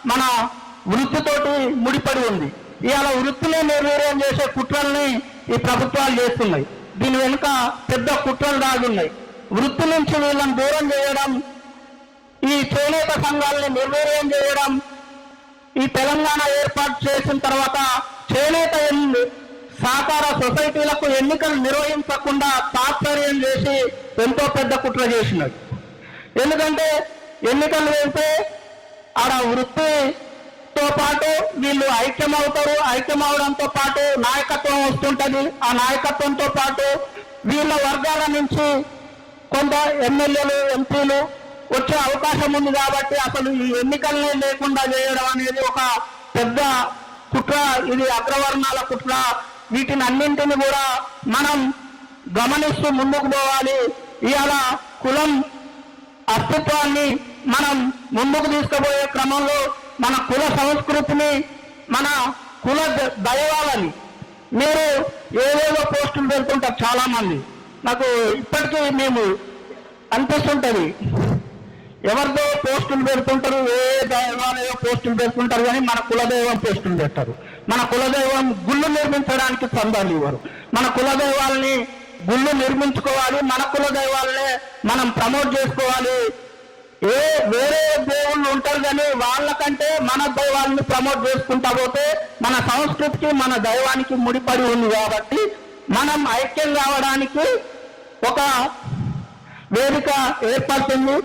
మన వృత్తితోటి ముడిపడి ఉంది. ఇవాళ వృత్తిని నిర్వీర్యం చేసే కుట్రల్ని ఈ ప్రభుత్వాలు చేస్తున్నాయి. దీని వెనుక పెద్ద కుట్రలు దాగున్నాయి. వృత్తి నుంచి వీళ్ళని దూరం చేయడం, ఈ చేనేత సంఘాలని నిర్వీర్యం చేయడం, ఈ తెలంగాణ ఏర్పాటు చేసిన తర్వాత చేనేత సహకార సొసైటీలకు ఎన్నికలు నిర్వహించకుండా తాత్పర్యం చేసి ఎంతో పెద్ద కుట్ర చేసినాడు. ఎందుకంటే ఎన్నికలు వేస్తే ఆడ వృత్తితో పాటు వీళ్ళు ఐక్యమవుతారు. ఐక్యమవడంతో పాటు నాయకత్వం వస్తుంటుంది. ఆ నాయకత్వంతో పాటు వీళ్ళ వర్గాల నుంచి కొంత ఎమ్మెల్యేలు, ఎంపీలు వచ్చే అవకాశం ఉంది. కాబట్టి అసలు ఈ ఎన్నికల్ని లేకుండా చేయడం అనేది ఒక పెద్ద కుట్ర. ఇది అగ్రవర్ణాల కుట్ర. వీటిని అన్నింటిని కూడా మనం గమనిస్తూ ముందుకు పోవాలి. ఇవాళ కులం అస్తిత్వాన్ని మనం ముందుకు తీసుకుపోయే క్రమంలో మన కుల సంస్కృతిని, మన కుల దైవాలని మీరు ఏవేవో పోస్టులు పెడుతుంటారు చాలా మంది. నాకు ఇప్పటికీ మేము అనిపిస్తుంటది, ఎవరిదో పోస్టులు పెడుతుంటారు, ఏ దైవాలయో పోస్టులు పెడుతుంటారు, కానీ మన కులదైవం పోస్టులు పెట్టారు. మన కులదైవం గుళ్ళు నిర్మించడానికి చందాలు ఇవ్వరు. మన కులదైవాల్ని గుళ్ళు నిర్మించుకోవాలి, మన కులదైవాలనే మనం ప్రమోట్ చేసుకోవాలి. వేరే దేవుళ్ళు ఉంటారు కానీ వాళ్ళకంటే మన దైవాన్ని ప్రమోట్ చేసుకుంటా పోతే మన సంస్కృతికి, మన దైవానికి ముడిపడి ఉంది. కాబట్టి మనం ఐక్యం కావడానికి ఒక వేదిక ఏర్పడుతుంది.